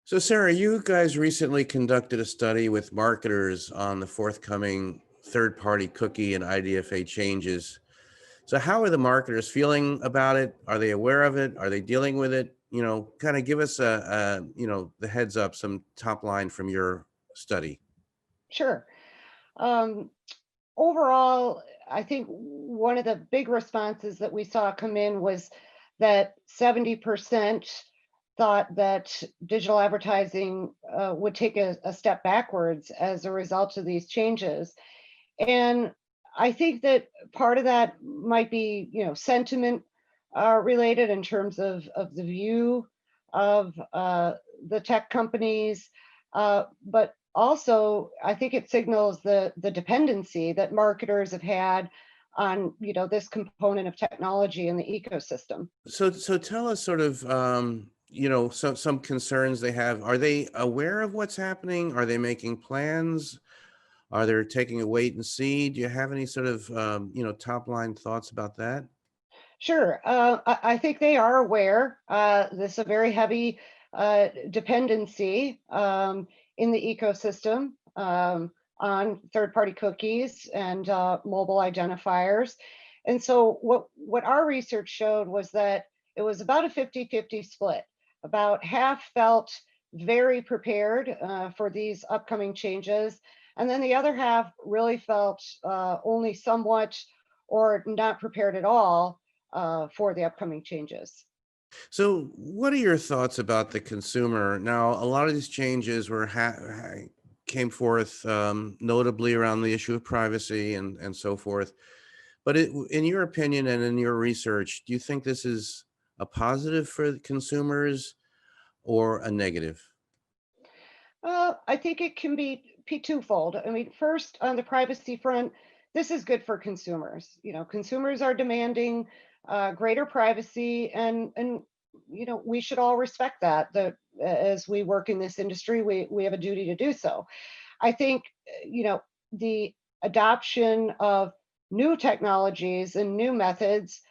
So, Sarah, you guys recently conducted a study with marketers on the forthcoming third party cookie and IDFA changes. So, how are the marketers feeling about it? Are they aware of it? Are they dealing with it? Kind of give us the heads up, some top line from your study. Sure. Um, Overall, I think one of the big responses that we saw come in was that 70% thought that digital advertising would take a step backwards as a result of these changes. And I think that part of that might be, sentiment related in terms of the view of the tech companies. But also, I think it signals the dependency that marketers have had on, this component of technology in the ecosystem. So tell us sort of, some concerns they have. Are they aware of what's happening? Are they making plans? Are they taking a wait and see? Do you have any sort of, top line thoughts about that? Sure. I think they are aware. This is a very heavy dependency in the ecosystem on third-party cookies and mobile identifiers. And so what our research showed was that it was about a 50-50 split. About half felt very prepared for these upcoming changes, and then the other half really felt only somewhat or not prepared at all for the upcoming changes. So, what are your thoughts about the consumer? Now, a lot of these changes came forth, notably around the issue of privacy and so forth. But in your opinion and in your research, do you think this is a positive for the consumers or a negative? I think it can be twofold. I mean, first, on the privacy front, this is good for consumers. Consumers are demanding greater privacy, and we should all respect that. That as we work in this industry, we have a duty to do so. I think the adoption of new technologies and new methods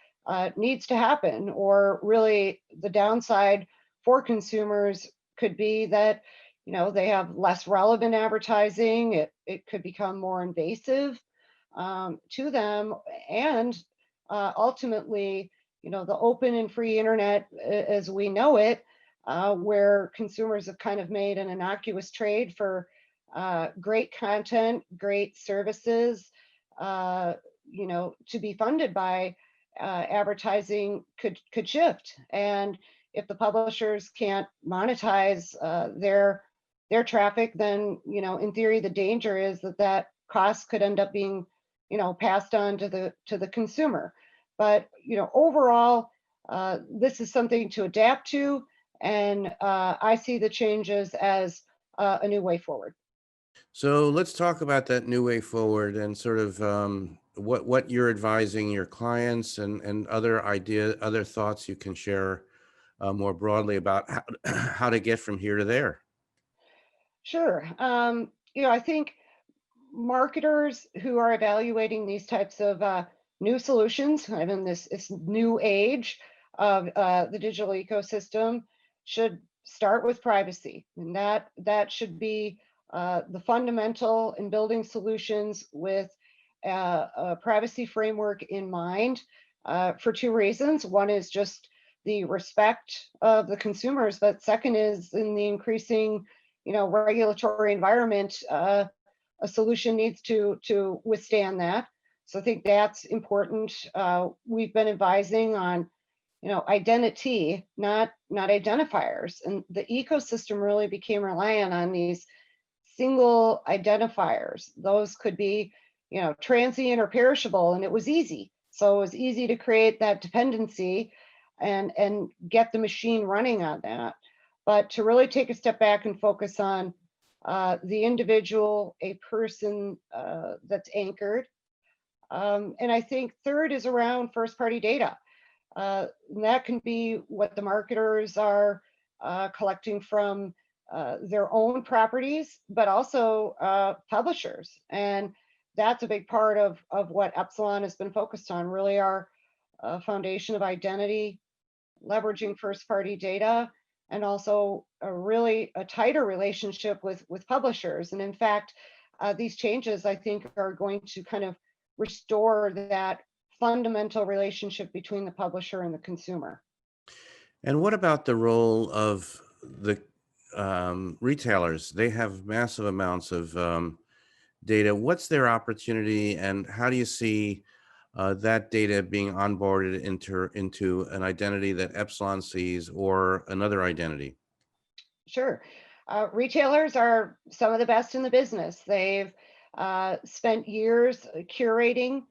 needs to happen, or really the downside for consumers could be that they have less relevant advertising. It could become more invasive to them, and ultimately, the open and free internet as we know it, where consumers have kind of made an innocuous trade for great content, great services, uh, to be funded by advertising could shift. And if the publishers can't monetize their traffic, then in theory, the danger is that cost could end up being passed on to the consumer. But overall, this is something to adapt to, and I see the changes as a new way forward. So let's talk about that new way forward and sort of what you're advising your clients and other thoughts you can share more broadly about how to get from here to there. Sure. I think marketers who are evaluating these types of new solutions, kind of in this new age of the digital ecosystem, should start with privacy, and that should be the fundamental in building solutions with a privacy framework in mind for two reasons. One is just the respect of the consumers, but second is in the increasing, regulatory environment. A solution needs to withstand that. So I think that's important. We've been advising on, identity, not identifiers, and the ecosystem really became reliant on these single identifiers. Those could be, transient or perishable, and it was easy. So it was easy to create that dependency and get the machine running on that. But to really take a step back and focus on the individual, a person that's anchored. And I think third is around first party data. And that can be what the marketers are collecting from their own properties, but also publishers. And that's a big part of what Epsilon has been focused on, really our foundation of identity, leveraging first party data, and also a tighter relationship with publishers. And in fact, these changes, I think, are going to kind of restore that fundamental relationship between the publisher and the consumer. And what about the role of the retailers? They have massive amounts of data. What's their opportunity, and how do you see that data being onboarded into an identity that Epsilon sees or another identity? Sure. Retailers are some of the best in the business. They've spent years curating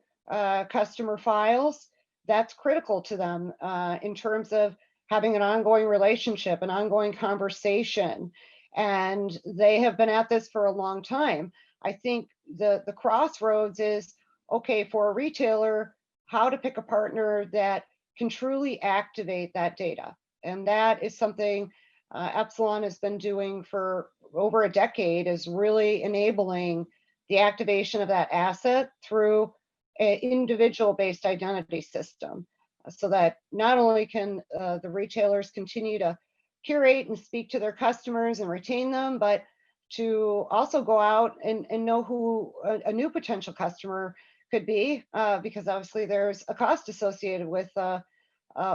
customer files. That's critical to them in terms of having an ongoing relationship, an ongoing conversation. And they have been at this for a long time. I think the crossroads is okay for a retailer, how to pick a partner that can truly activate that data. And that is something Epsilon has been doing for over a decade, is really enabling the activation of that asset through an individual based identity system, so that not only can the retailers continue to curate and speak to their customers and retain them, but to also go out and know who a new potential customer could be, because obviously there's a cost associated with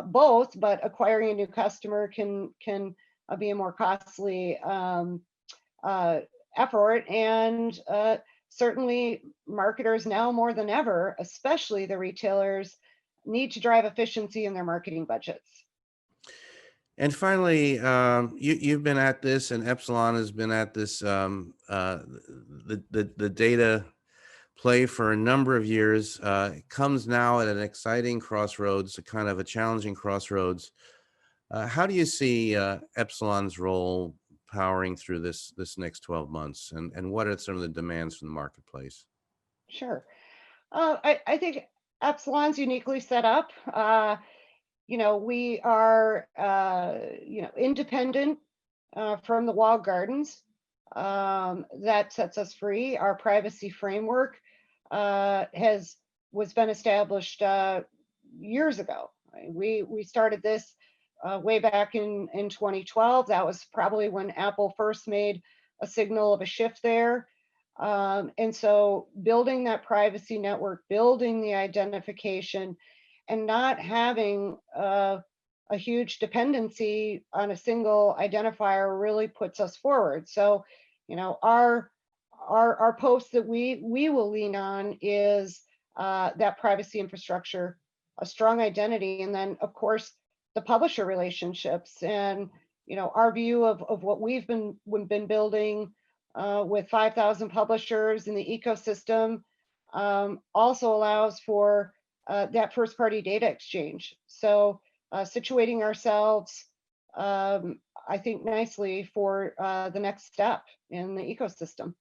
both, but acquiring a new customer can be a more costly uh, effort. And certainly, marketers now more than ever, especially the retailers, need to drive efficiency in their marketing budgets. And finally, you've been at this, and Epsilon has been at this, the data play for a number of years. It comes now at an exciting crossroads, a kind of a challenging crossroads. How do you see Epsilon's role powering through this next 12 months, and what are some of the demands from the marketplace? Sure. I think Epsilon's uniquely set up. We are, independent from the walled gardens. That sets us free. Our privacy framework has was been established years ago. Right? We started this way back in 2012. That was probably when Apple first made a signal of a shift there. And so building that privacy network, building the identification, and not having a huge dependency on a single identifier really puts us forward. So, our post that we will lean on is that privacy infrastructure, a strong identity, and then of course the publisher relationships. And our view of what we've been building with 5,000 publishers in the ecosystem also allows for that first party data exchange. So situating ourselves, I think, nicely for the next step in the ecosystem.